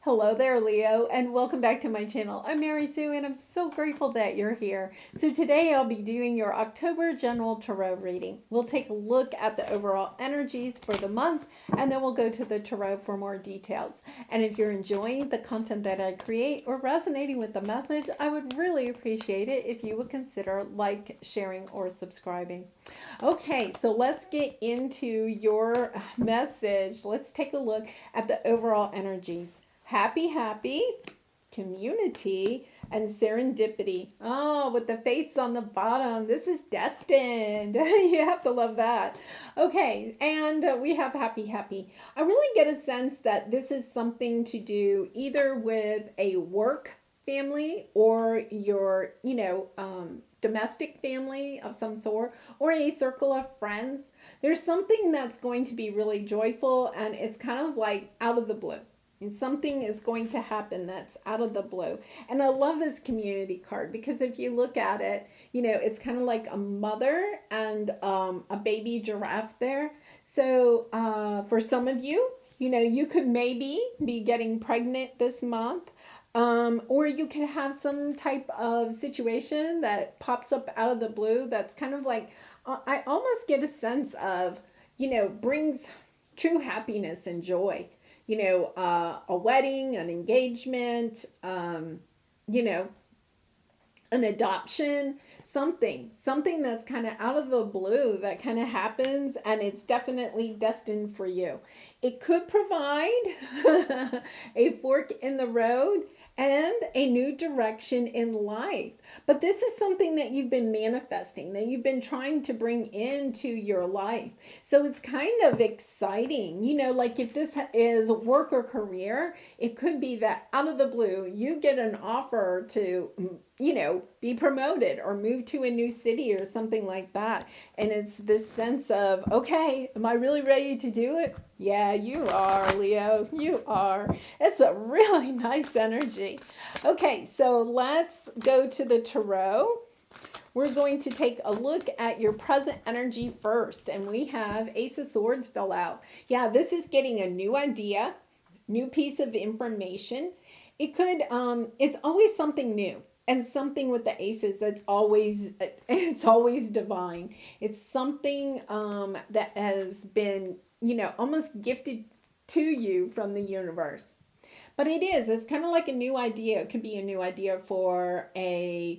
Hello there, Leo, and welcome back to my channel. I'm Mary Sue, and I'm so grateful that you're here. So today I'll be doing your October General Tarot reading. We'll take a look at the overall energies for the month, and then we'll go to the Tarot for more details. And if you're enjoying the content that I create or resonating with the message, I would really appreciate it if you would consider like, sharing, or subscribing. Okay, so let's get into your message. Let's take a look at the overall energies. Happy, community, and serendipity. Oh, with the fates on the bottom. This is destined. You have to love that. Okay, and we have happy. I really get a sense that this is something to do either with a work family or your, domestic family of some sort or a circle of friends. There's something that's going to be really joyful, and it's kind of like out of the blue. And something is going to happen that's out of the blue. And I love this community card because if you look at it, it's kind of like a mother and a baby giraffe there. So for some of you, you could maybe be getting pregnant this month. Or you could have some type of situation that pops up out of the blue that's kind of like, I almost get a sense of, brings true happiness and joy. A wedding, an engagement, an adoption, something that's kind of out of the blue that kind of happens, and it's definitely destined for you. It could provide a fork in the road and a new direction in life. But this is something that you've been manifesting, that you've been trying to bring into your life. So it's kind of exciting. Like if this is work or career, it could be that out of the blue, you get an offer to, be promoted or move to a new city or something like that. And it's this sense of, okay, am I really ready to do it? Yeah, you are, Leo. You are. It's a really nice energy. Okay, so let's go to the tarot. We're going to take a look at your present energy first. And we have Ace of Swords fell out. Yeah, this is getting a new idea, new piece of information. It could, it's always something new. And something with the aces that's it's always divine. It's something that has been, almost gifted to you from the universe. But it's kind of like a new idea. It could be a new idea for or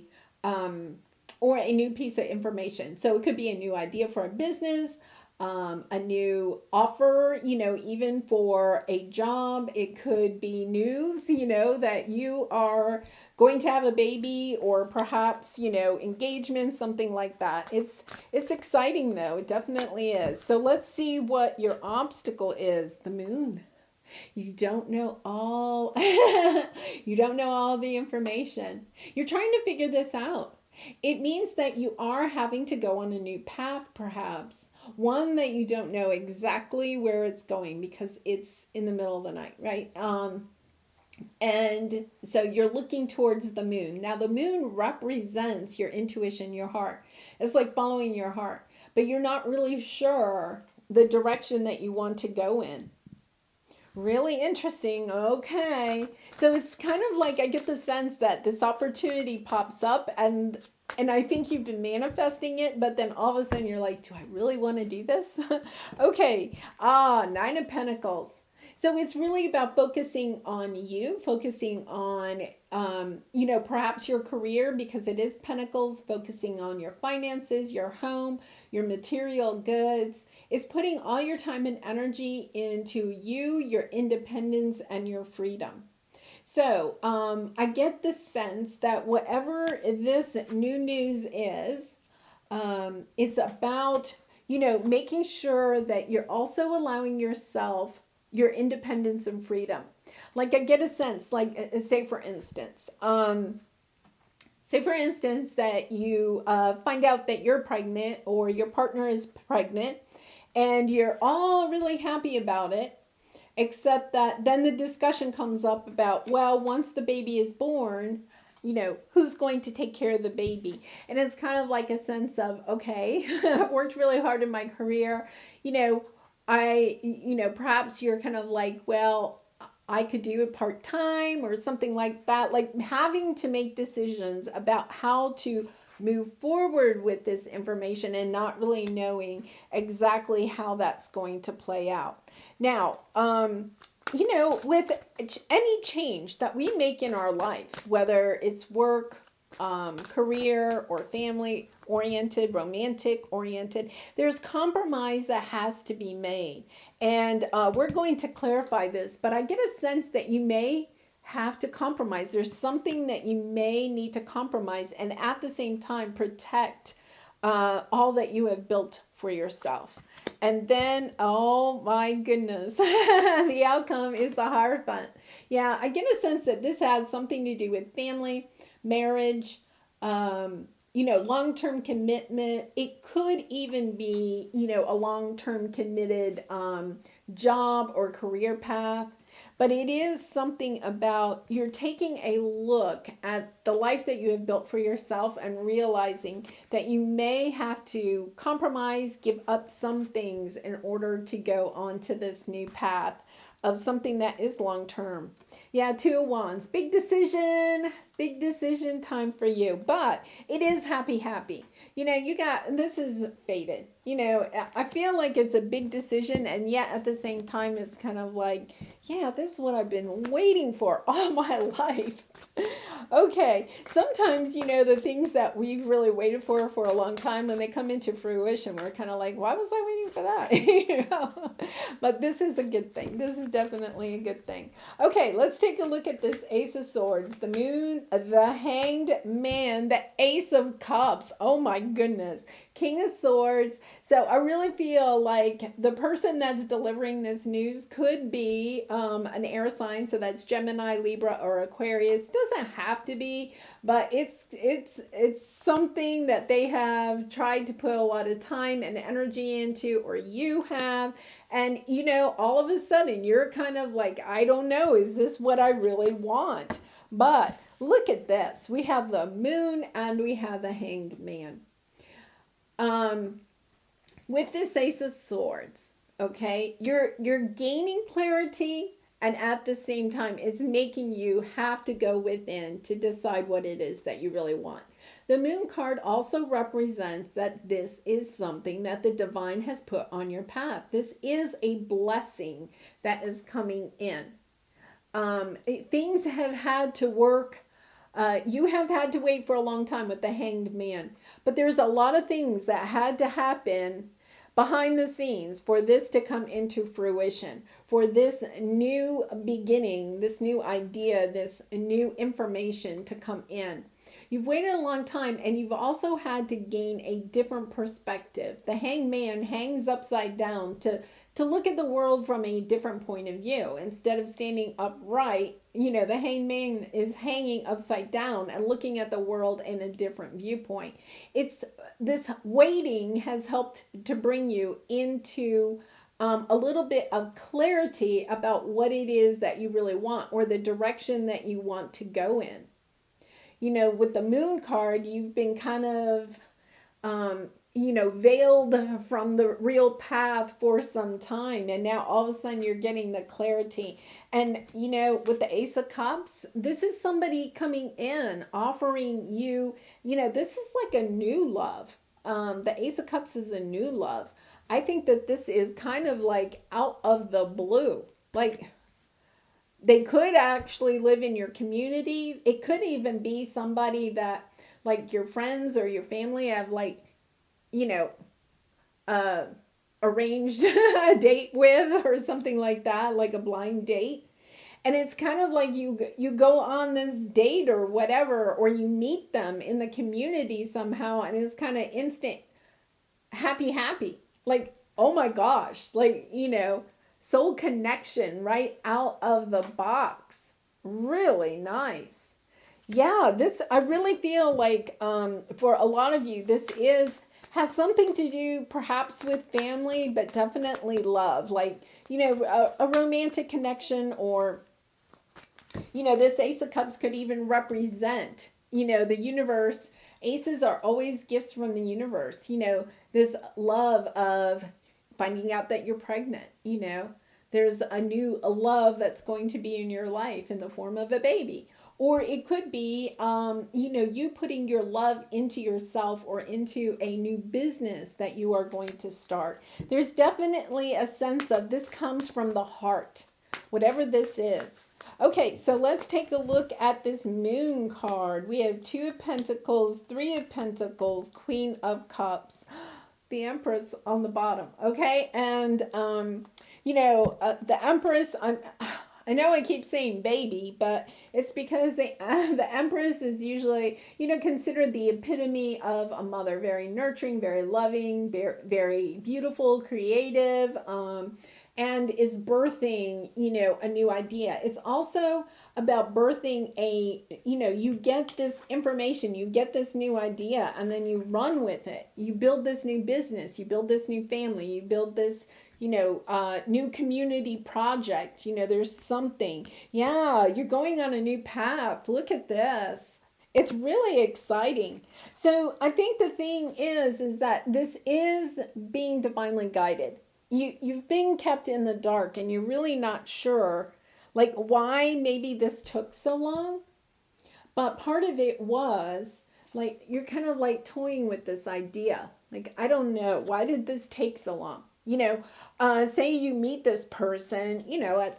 a new piece of information. So it could be a new idea for a business, a new offer, even for a job. It could be news, that you are going to have a baby, or perhaps, engagement, something like that. It's exciting though. It definitely is. So let's see what your obstacle is. The moon. You don't know all you don't know all the information. You're trying to figure this out. It means that you are having to go on a new path, perhaps. One that you don't know exactly where it's going because it's in the middle of the night, right? And so you're looking towards the moon. Now, the moon represents your intuition, your heart. It's like following your heart, but you're not really sure the direction that you want to go in. Really interesting. Okay. So it's kind of like I get the sense that this opportunity pops up and I think you've been manifesting it, but then all of a sudden you're like, do I really want to do this? Okay. Nine of Pentacles. So it's really about focusing on you, focusing on, perhaps your career, because it is Pentacles, focusing on your finances, your home, your material goods. It's putting all your time and energy into you, your independence, and your freedom. So I get the sense that whatever this new news is, it's about, making sure that you're also allowing yourself your independence and freedom. Like I get a sense, like say for instance, that you find out that you're pregnant or your partner is pregnant and you're all really happy about it, except that then the discussion comes up about, well, once the baby is born, who's going to take care of the baby? And it's kind of like a sense of, okay, I've worked really hard in my career, perhaps you're kind of like, well, I could do it part-time or something like that. Like having to make decisions about how to move forward with this information and not really knowing exactly how that's going to play out. Now, with any change that we make in our life, whether it's work, career, or family oriented, romantic oriented, there's compromise that has to be made. And we're going to clarify this, but I get a sense that you may have to compromise. There's something that you may need to compromise and at the same time protect all that you have built for yourself. And then, oh my goodness, the outcome is the Hierophant. Yeah, I get a sense that this has something to do with family, marriage, long-term commitment. It could even be, a long-term committed job or career path. But it is something about you're taking a look at the life that you have built for yourself and realizing that you may have to compromise, give up some things in order to go onto this new path of something that is long term. Yeah, Two of Wands, big decision time for you, but it is happy. This is fated. I feel like it's a big decision, and yet at the same time, it's kind of like, yeah, this is what I've been waiting for all my life. Okay, sometimes, the things that we've really waited for a long time, when they come into fruition, we're kind of like, why was I waiting for that? But this is a good thing. This is definitely a good thing. Okay, let's take a look at this Ace of Swords, the Moon, the Hanged Man, the Ace of Cups. Oh my goodness. King of Swords. So I really feel like the person that's delivering this news could be an air sign. So that's Gemini, Libra, or Aquarius. Doesn't have to be, but it's something that they have tried to put a lot of time and energy into, or you have. And all of a sudden you're kind of like, I don't know, is this what I really want? But look at this. We have the Moon and we have the Hanged Man. With this Ace of Swords, okay, you're gaining clarity, and at the same time, it's making you have to go within to decide what it is that you really want. The Moon card also represents that this is something that the divine has put on your path. This is a blessing that is coming in. Things have had to work. You have had to wait for a long time with the Hanged Man, but there's a lot of things that had to happen behind the scenes for this to come into fruition, for this new beginning, this new idea, this new information to come in. You've waited a long time, and you've also had to gain a different perspective. The Hanged Man hangs upside down to look at the world from a different point of view. Instead of standing upright, the Hanged Man is hanging upside down and looking at the world in a different viewpoint. It's this waiting has helped to bring you into a little bit of clarity about what it is that you really want, or the direction that you want to go in. With the Moon card, you've been kind of, veiled from the real path for some time. And now all of a sudden you're getting the clarity. And, with the Ace of Cups, this is somebody coming in, offering you, this is like a new love. The Ace of Cups is a new love. I think that this is kind of like out of the blue. Like, they could actually live in your community. It could even be somebody that, like, your friends or your family have, like, arranged a date with, or something like that, like a blind date. And it's kind of like you go on this date or whatever, or you meet them in the community somehow, and it's kind of instant happy. Like, oh my gosh, like, soul connection right out of the box. Really nice. Yeah, I really feel like for a lot of you, this has something to do perhaps with family, but definitely love. Like, a romantic connection, or, this Ace of Cups could even represent, the universe. Aces are always gifts from the universe. This love of finding out that you're pregnant, There's a love that's going to be in your life in the form of a baby. Or it could be, you putting your love into yourself or into a new business that you are going to start. There's definitely a sense of this comes from the heart, whatever this is. Okay, so let's take a look at this moon card. We have 2 of Pentacles, 3 of Pentacles, Queen of Cups, the Empress on the bottom. Okay, and the Empress, I know I keep saying baby, but it's because the Empress is usually, considered the epitome of a mother. Very nurturing, very loving, very, very beautiful, creative, and is birthing, a new idea. It's also about birthing you get this information, you get this new idea, and then you run with it. You build this new business, you build this new family, you build this new community project. There's something. Yeah, you're going on a new path. Look at this. It's really exciting. So I think the thing is that this is being divinely guided. You've been kept in the dark and you're really not sure why maybe this took so long. But part of it was you're kind of toying with this idea. I don't know, why did this take so long? Say you meet this person, at,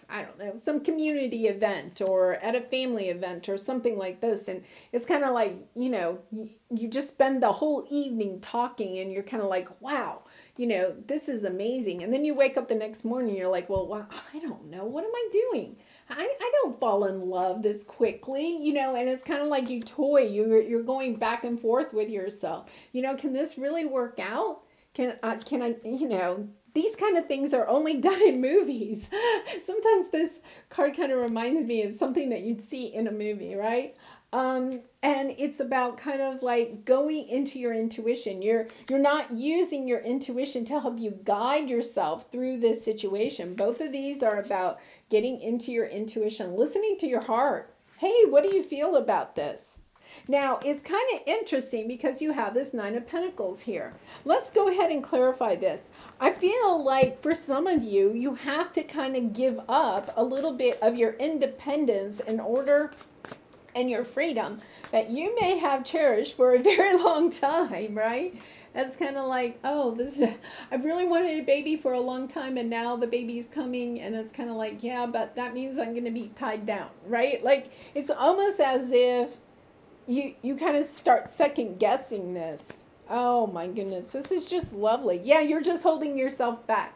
I don't know, some community event or at a family event or something like this. And it's kind of you just spend the whole evening talking and you're kind of wow, this is amazing. And then you wake up the next morning and you're well, I don't know. What am I doing? I don't fall in love this quickly, and it's kind of you toy. You're going back and forth with yourself. Can this really work out? Can I, these kind of things are only done in movies. Sometimes this card kind of reminds me of something that you'd see in a movie, right? And it's about kind of going into your intuition. You're not using your intuition to help you guide yourself through this situation. Both of these are about getting into your intuition, listening to your heart. Hey, what do you feel about this? Now, it's kind of interesting because you have this 9 of Pentacles here. Let's go ahead and clarify this. I feel for some of you, you have to kind of give up a little bit of your independence in order, and your freedom that you may have cherished for a very long time, right? That's kind of I've really wanted a baby for a long time and now the baby's coming and it's kind of yeah, but that means I'm going to be tied down, right? It's almost as if you kind of start second guessing this. Oh my goodness, this is just lovely. Yeah, you're just holding yourself back.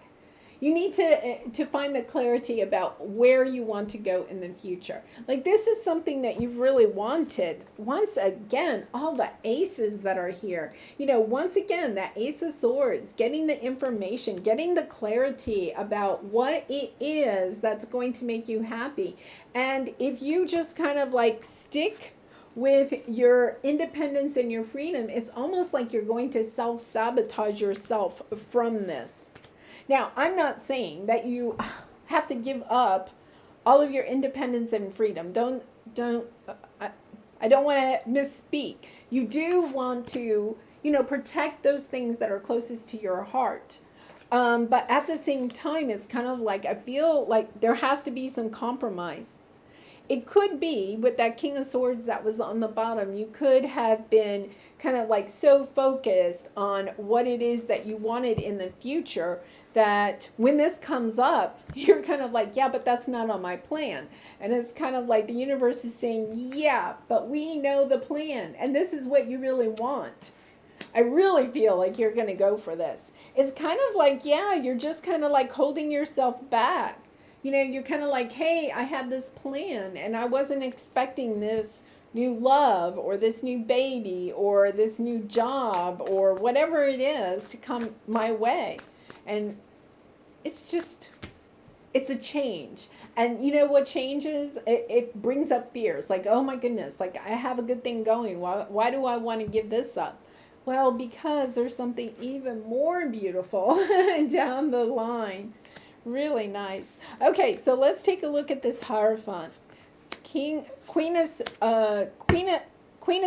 You need to find the clarity about where you want to go in the future. This is something that you've really wanted. Once again, all the aces that are here. Once again, that Ace of Swords, getting the information, getting the clarity about what it is that's going to make you happy. And if you just kind of stick with your independence and your freedom, it's almost like you're going to self-sabotage yourself from this. Now, I'm not saying that you have to give up all of your independence and freedom. I don't want to misspeak. You do want to, protect those things that are closest to your heart. But at the same time, it's kind of I feel there has to be some compromise. It could be with that King of Swords that was on the bottom, you could have been kind of so focused on what it is that you wanted in the future that when this comes up, you're kind of yeah, but that's not on my plan. And it's kind of the universe is saying, yeah, but we know the plan. And this is what you really want. I really feel you're going to go for this. It's kind of yeah, you're just kind of holding yourself back. You're kind of hey, I had this plan and I wasn't expecting this new love or this new baby or this new job or whatever it is to come my way. And it's a change. And what changes? It brings up fears. Oh my goodness, I have a good thing going. Why do I want to give this up? Well, because there's something even more beautiful down the line. Really nice. Okay, so let's take a look at this Hierophant. Queen of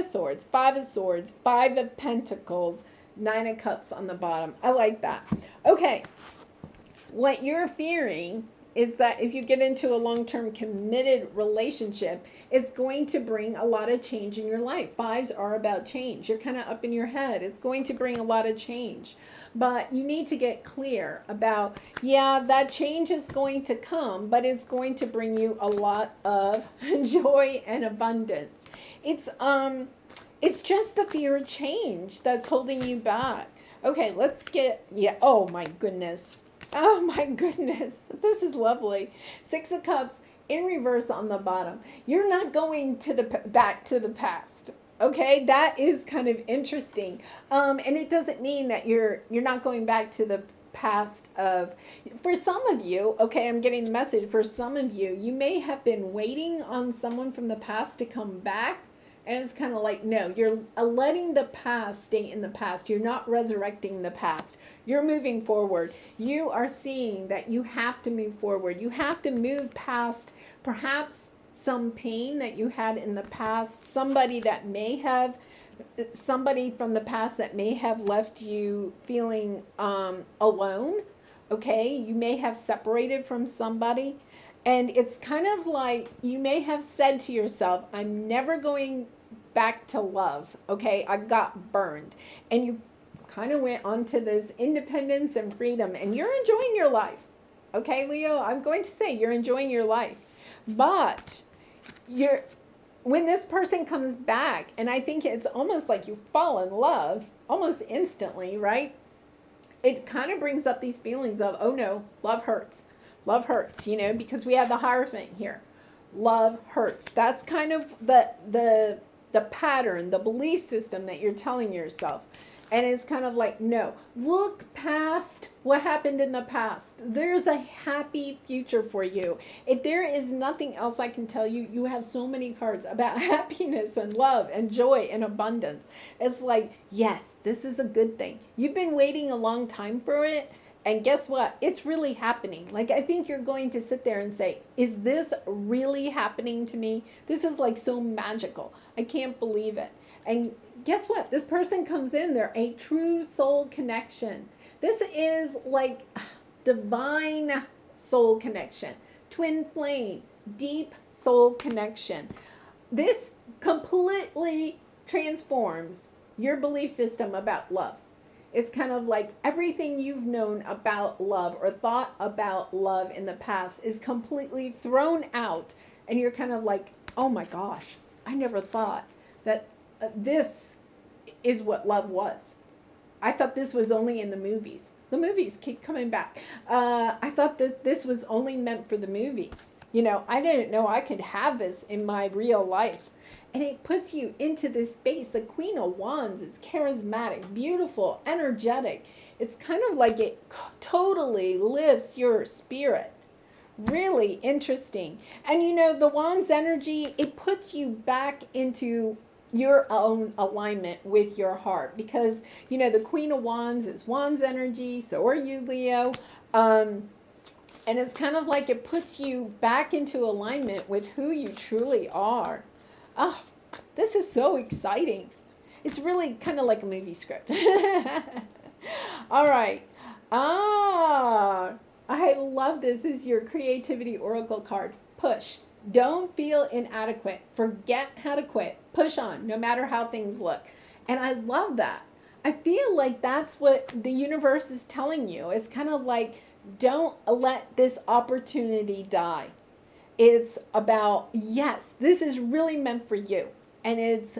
Swords, 5 of Swords, 5 of Pentacles, 9 of Cups on the bottom. I like that. Okay, What you're fearing is that if you get into a long-term committed relationship, it's going to bring a lot of change in your life. Fives are about change. You're kind of up in your head. It's going to bring a lot of change. But you need to get clear about, yeah, that change is going to come, but it's going to bring you a lot of joy and abundance. It's just the fear of change that's holding you back. Okay, let's get, oh my goodness. Oh my goodness, this is lovely. Six of Cups in reverse on the bottom. You're not going to back to the past. Okay, that is kind of interesting. And it doesn't mean that you're not going back to the past of, for some of you, okay, I'm getting the message, for some of you, you may have been waiting on someone from the past to come back. And it's kind of like, no, you're letting the past stay in the past. You're not resurrecting the past. You're moving forward. You are seeing that you have to move forward. You have to move past perhaps some pain that you had in the past, somebody from the past that may have left you feeling alone, okay? You may have separated from somebody. And it's kind of like you may have said to yourself, I'm never going back to love, okay? I got burned. And you kind of went on to this independence and freedom, and you're enjoying your life, okay, Leo? I'm going to say you're enjoying your life. But when this person comes back, and I think it's almost like you fall in love almost instantly, right? It kind of brings up these feelings of, oh no, love hurts. Love hurts, because we have the Hierophant here. Love hurts. That's kind of the pattern, the belief system that you're telling yourself. And it's kind of like, no, look past what happened in the past. There's a happy future for you. If there is nothing else I can tell you, you have so many cards about happiness and love and joy and abundance. It's like, yes, this is a good thing. You've been waiting a long time for it. And guess what? It's really happening. Like, I think you're going to sit there and say, is this really happening to me? This is like so magical. I can't believe it. And guess what? This person comes in. They're a true soul connection. This is like divine soul connection. Twin flame. Deep soul connection. This completely transforms your belief system about love. It's kind of like everything you've known about love or thought about love in the past is completely thrown out. And you're kind of like, oh my gosh, I never thought that this is what love was. I thought this was only in the movies. The movies keep coming back. I thought that this was only meant for the movies. I didn't know I could have this in my real life. And it puts you into this space. The Queen of Wands is charismatic, beautiful, energetic. It's kind of like it totally lifts your spirit. Really interesting. And the Wands energy, it puts you back into your own alignment with your heart. Because, the Queen of Wands is Wands energy. So are you, Leo. And it's kind of like it puts you back into alignment with who you truly are. Oh, this is so exciting. It's really kind of like a movie script. All right. I love this. This is your creativity oracle card. Push. Don't feel inadequate. Forget how to quit. Push on, no matter how things look. And I love that. I feel like that's what the universe is telling you. It's kind of like, don't let this opportunity die. It's about, yes, this is really meant for you. And it's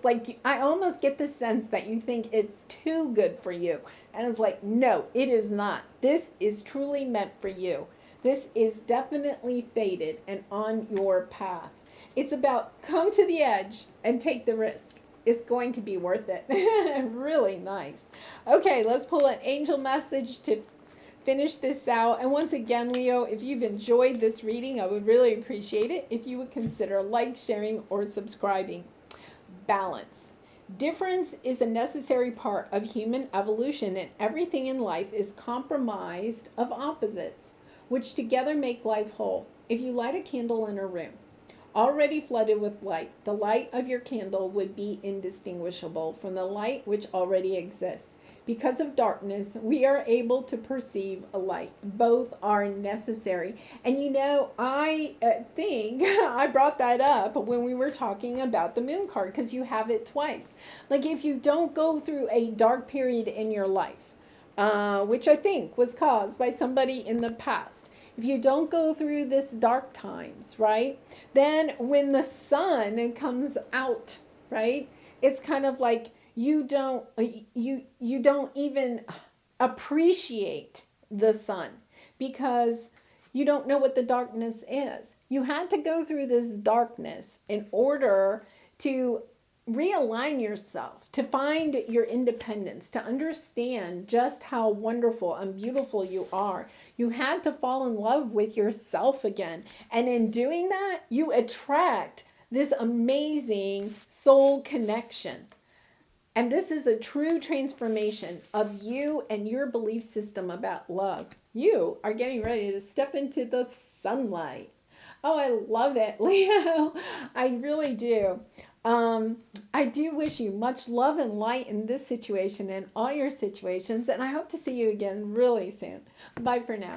like, I almost get the sense that you think it's too good for you. And it's like, no, it is not. This is truly meant for you. This is definitely fated and on your path. It's about come to the edge and take the risk. It's going to be worth it. Really nice. Okay, let's pull an angel message to finish this out. And once again, Leo, if you've enjoyed this reading, I would really appreciate it if you would consider sharing, or subscribing. Balance. Difference is a necessary part of human evolution, and everything in life is comprised of opposites, which together make life whole. If you light a candle in a room already flooded with light, the light of your candle would be indistinguishable from the light which already exists. Because of darkness, we are able to perceive a light. Both are necessary. And you know, I think I brought that up when we were talking about the moon card, because you have it twice. Like, if you don't go through a dark period in your life, which I think was caused by somebody in the past, if you don't go through this dark times, right, then when the sun comes out, right, it's kind of like you don't even appreciate the sun, because you don't know what the darkness is. You had to go through this darkness in order to realign yourself, to find your independence, to understand just how wonderful and beautiful you are. You had to fall in love with yourself again. And in doing that, you attract this amazing soul connection. And this is a true transformation of you and your belief system about love. You are getting ready to step into the sunlight. Oh, I love it, Leo. I really do. I do wish you much love and light in this situation and all your situations, and I hope to see you again really soon. Bye for now.